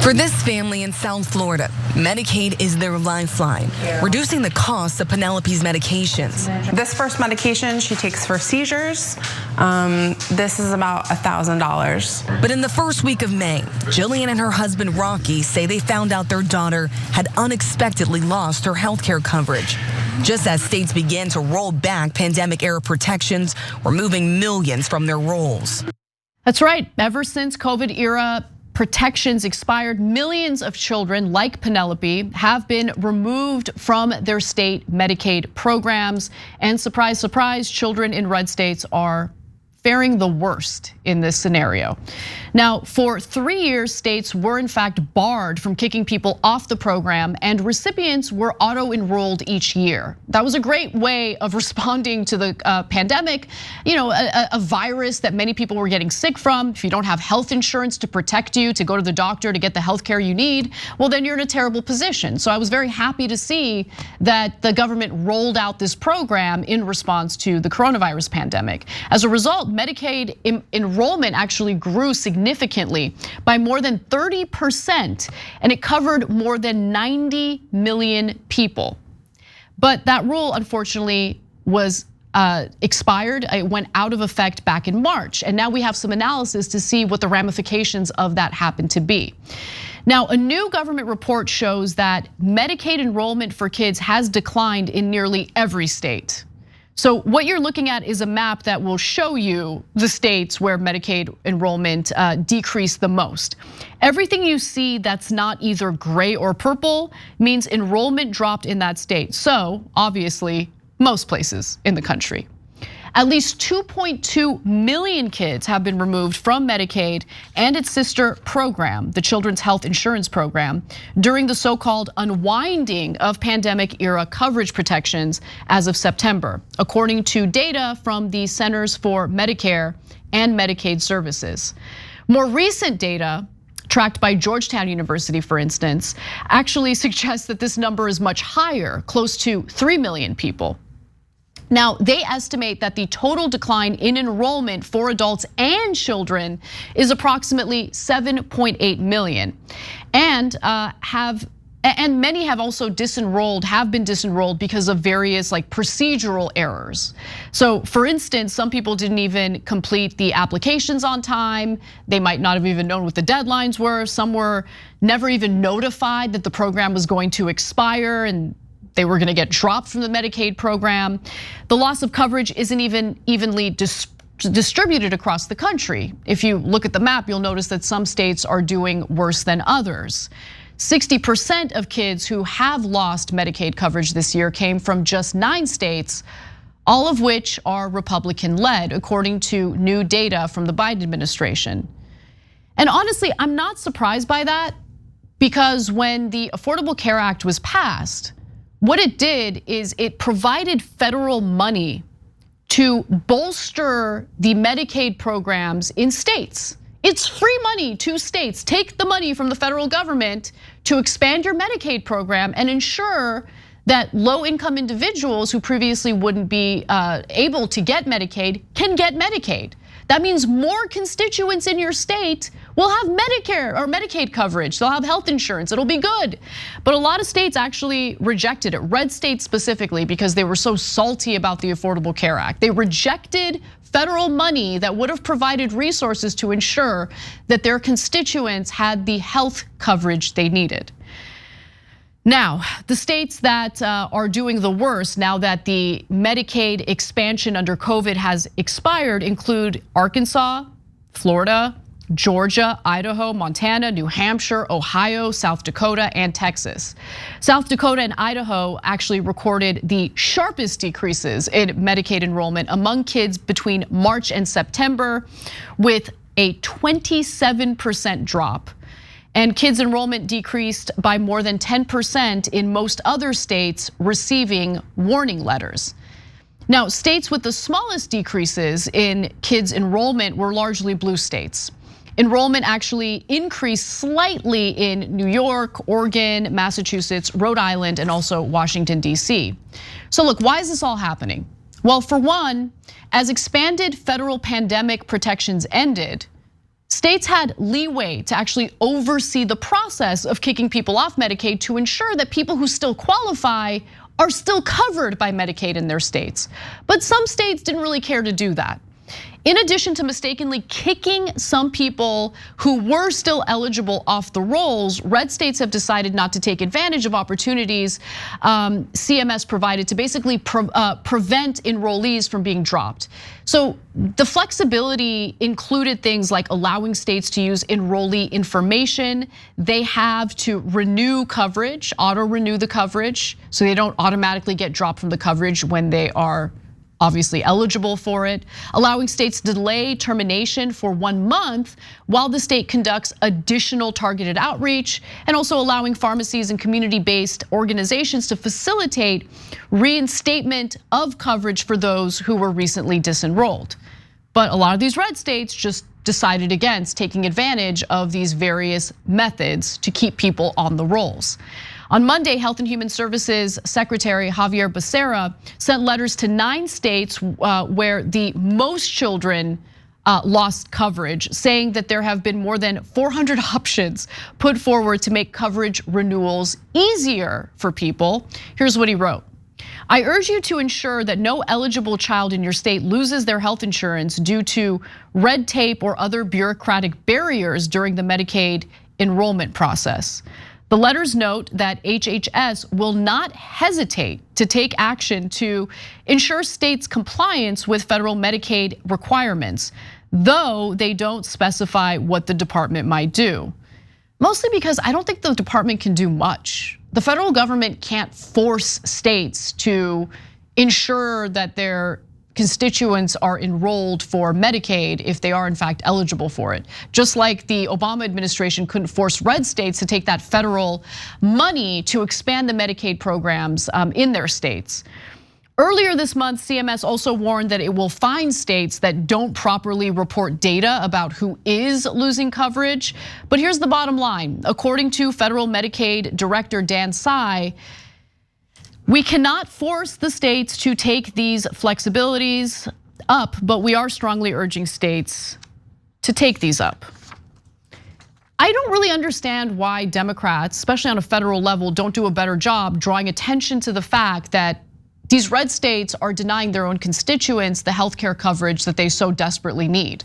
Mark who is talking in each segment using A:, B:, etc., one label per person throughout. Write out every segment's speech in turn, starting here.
A: For this family in South Florida, Medicaid is their lifeline, reducing the cost of Penelope's medications.
B: This first medication she takes for seizures, this is about $1,000.
A: But in the first week of May, Jillian and her husband Rocky say they found out their daughter had unexpectedly lost her health care coverage. Just as states began to roll back pandemic-era protections, removing millions from their rolls.
C: That's right. Ever since COVID-era protections expired, millions of children like Penelope have been removed from their state Medicaid programs. And surprise, surprise, children in red states are faring the worst in this scenario. Now, for 3 years, states were in fact barred from kicking people off the program, and recipients were auto-enrolled each year. That was a great way of responding to the pandemic, a virus that many people were getting sick from. If you don't have health insurance to protect you, to go to the doctor, to get the health care you need, well, then you're in a terrible position. So I was very happy to see that the government rolled out this program in response to the coronavirus pandemic. As a result, Medicaid enrollment actually grew significantly by more than 30%, and it covered more than 90 million people. But that rule, unfortunately, was expired. It went out of effect back in March, and now we have some analysis to see what the ramifications of that happen to be. Now, a new government report shows that Medicaid enrollment for kids has declined in nearly every state. So what you're looking at is a map that will show you the states where Medicaid enrollment decreased the most. Everything you see that's not either gray or purple means enrollment dropped in that state. So obviously, most places in the country. At least 2.2 million kids have been removed from Medicaid and its sister program, the Children's Health Insurance Program, during the so-called unwinding of pandemic-era coverage protections as of September, according to data from the Centers for Medicare and Medicaid Services. More recent data tracked by Georgetown University, for instance, actually suggests that this number is much higher, close to 3 million people. Now, they estimate that the total decline in enrollment for adults and children is approximately 7.8 million, and many have also been disenrolled because of various procedural errors. So for instance, some people didn't even complete the applications on time. They might not have even known what the deadlines were. Some were never even notified that the program was going to expire and they were gonna get dropped from the Medicaid program. The loss of coverage isn't even evenly distributed across the country. If you look at the map, you'll notice that some states are doing worse than others. 60% of kids who have lost Medicaid coverage this year came from just 9 states, all of which are Republican-led, according to new data from the Biden administration. And honestly, I'm not surprised by that, because when the Affordable Care Act was passed, what it did is it provided federal money to bolster the Medicaid programs in states. It's free money to states. Take the money from the federal government to expand your Medicaid program and ensure that low-income individuals who previously wouldn't be able to get Medicaid can get Medicaid. That means more constituents in your state will have Medicare or Medicaid coverage. They'll have health insurance, it'll be good. But a lot of states actually rejected it, red states specifically, because they were so salty about the Affordable Care Act. They rejected federal money that would have provided resources to ensure that their constituents had the health coverage they needed. Now, the states that are doing the worst now that the Medicaid expansion under COVID has expired include Arkansas, Florida, Georgia, Idaho, Montana, New Hampshire, Ohio, South Dakota, and Texas. South Dakota and Idaho actually recorded the sharpest decreases in Medicaid enrollment among kids between March and September, with a 27% drop. And kids' enrollment decreased by more than 10% in most other states receiving warning letters. Now, states with the smallest decreases in kids' enrollment were largely blue states. Enrollment actually increased slightly in New York, Oregon, Massachusetts, Rhode Island, and also Washington, D.C. So look, why is this all happening? Well, for one, as expanded federal pandemic protections ended, states had leeway to actually oversee the process of kicking people off Medicaid to ensure that people who still qualify are still covered by Medicaid in their states. But some states didn't really care to do that. In addition to mistakenly kicking some people who were still eligible off the rolls, red states have decided not to take advantage of opportunities CMS provided to basically prevent enrollees from being dropped. So the flexibility included things like allowing states to use enrollee information. They have to renew coverage, auto-renew the coverage, so they don't automatically get dropped from the coverage when they are obviously eligible for it, allowing states to delay termination for 1 month while the state conducts additional targeted outreach, and also allowing pharmacies and community-based organizations to facilitate reinstatement of coverage for those who were recently disenrolled. But a lot of these red states just decided against taking advantage of these various methods to keep people on the rolls. On Monday, Health and Human Services Secretary Xavier Becerra sent letters to 9 states where the most children lost coverage, saying that there have been more than 400 options put forward to make coverage renewals easier for people. Here's what he wrote. I urge you to ensure that no eligible child in your state loses their health insurance due to red tape or other bureaucratic barriers during the Medicaid enrollment process. The letters note that HHS will not hesitate to take action to ensure states' compliance with federal Medicaid requirements, though they don't specify what the department might do. Mostly because I don't think the department can do much. The federal government can't force states to ensure that their constituents are enrolled for Medicaid if they are in fact eligible for it. Just like the Obama administration couldn't force red states to take that federal money to expand the Medicaid programs in their states. Earlier this month, CMS also warned that it will fine states that don't properly report data about who is losing coverage. But here's the bottom line. According to federal Medicaid Director Dan Tsai, we cannot force the states to take these flexibilities up, but we are strongly urging states to take these up. I don't really understand why Democrats, especially on a federal level, don't do a better job drawing attention to the fact that these red states are denying their own constituents the healthcare coverage that they so desperately need.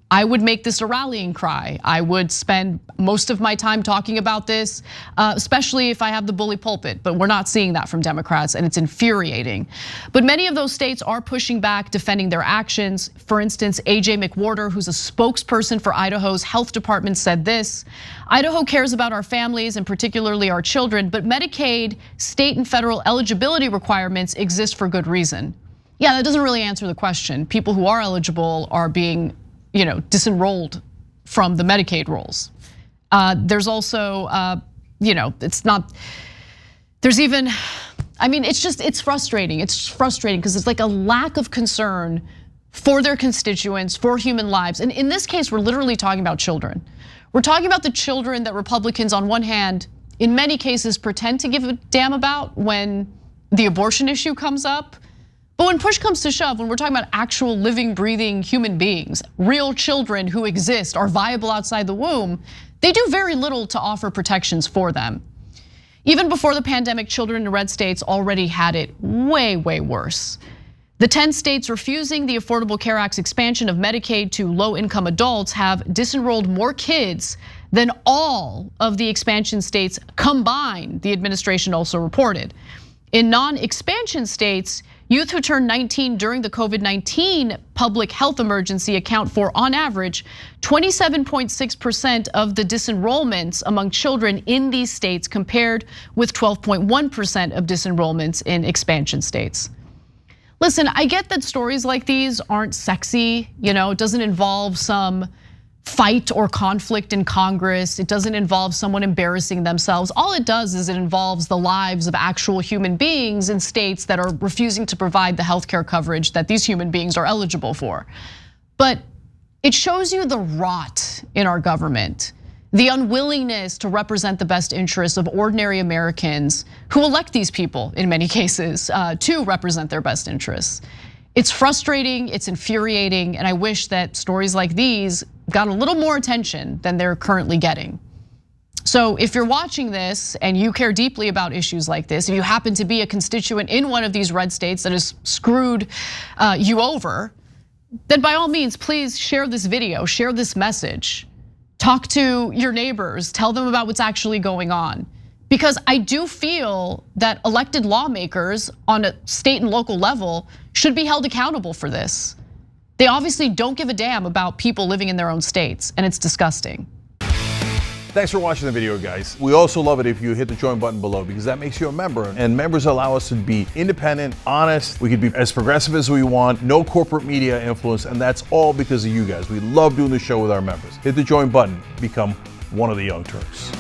C: I would make this a rallying cry. I would spend most of my time talking about this, especially if I have the bully pulpit, but we're not seeing that from Democrats and it's infuriating. But many of those states are pushing back, defending their actions. For instance, AJ McWhorter, who's a spokesperson for Idaho's health department, said this: Idaho cares about our families and particularly our children, but Medicaid, state and federal eligibility requirements exist for good reason. Yeah, that doesn't really answer the question. People who are eligible are being disenrolled from the Medicaid rolls. There's also, it's not, there's even, it's frustrating. It's frustrating because it's like a lack of concern for their constituents, for human lives. And in this case, we're literally talking about children. We're talking about the children that Republicans, on one hand, in many cases pretend to give a damn about when the abortion issue comes up. But when push comes to shove, when we're talking about actual living, breathing human beings, real children who exist, are viable outside the womb, they do very little to offer protections for them. Even before the pandemic, children in red states already had it way, way worse. The 10 states refusing the Affordable Care Act's expansion of Medicaid to low-income adults have disenrolled more kids than all of the expansion states combined, the administration also reported. In non-expansion states, youth who turned 19 during the COVID-19 public health emergency account for, on average, 27.6% of the disenrollments among children in these states, compared with 12.1% of disenrollments in expansion states. Listen, I get that stories like these aren't sexy, it doesn't involve some fight or conflict in Congress. It doesn't involve someone embarrassing themselves. All it does is it involves the lives of actual human beings in states that are refusing to provide the healthcare coverage that these human beings are eligible for. But it shows you the rot in our government, the unwillingness to represent the best interests of ordinary Americans who elect these people, in many cases, to represent their best interests. It's frustrating, it's infuriating, and I wish that stories like these got a little more attention than they're currently getting. So if you're watching this and you care deeply about issues like this, if you happen to be a constituent in one of these red states that has screwed you over, then by all means, please share this video, share this message. Talk to your neighbors, tell them about what's actually going on. Because I do feel that elected lawmakers on a state and local level should be held accountable for this. They obviously don't give a damn about people living in their own states, and it's disgusting.
D: Thanks for watching the video, guys. We also love it if you hit the join button below, because that makes you a member, and members allow us to be independent, honest. We can be as progressive as we want, no corporate media influence, and that's all because of you guys. We love doing the show with our members. Hit the join button, become one of the Young Turks.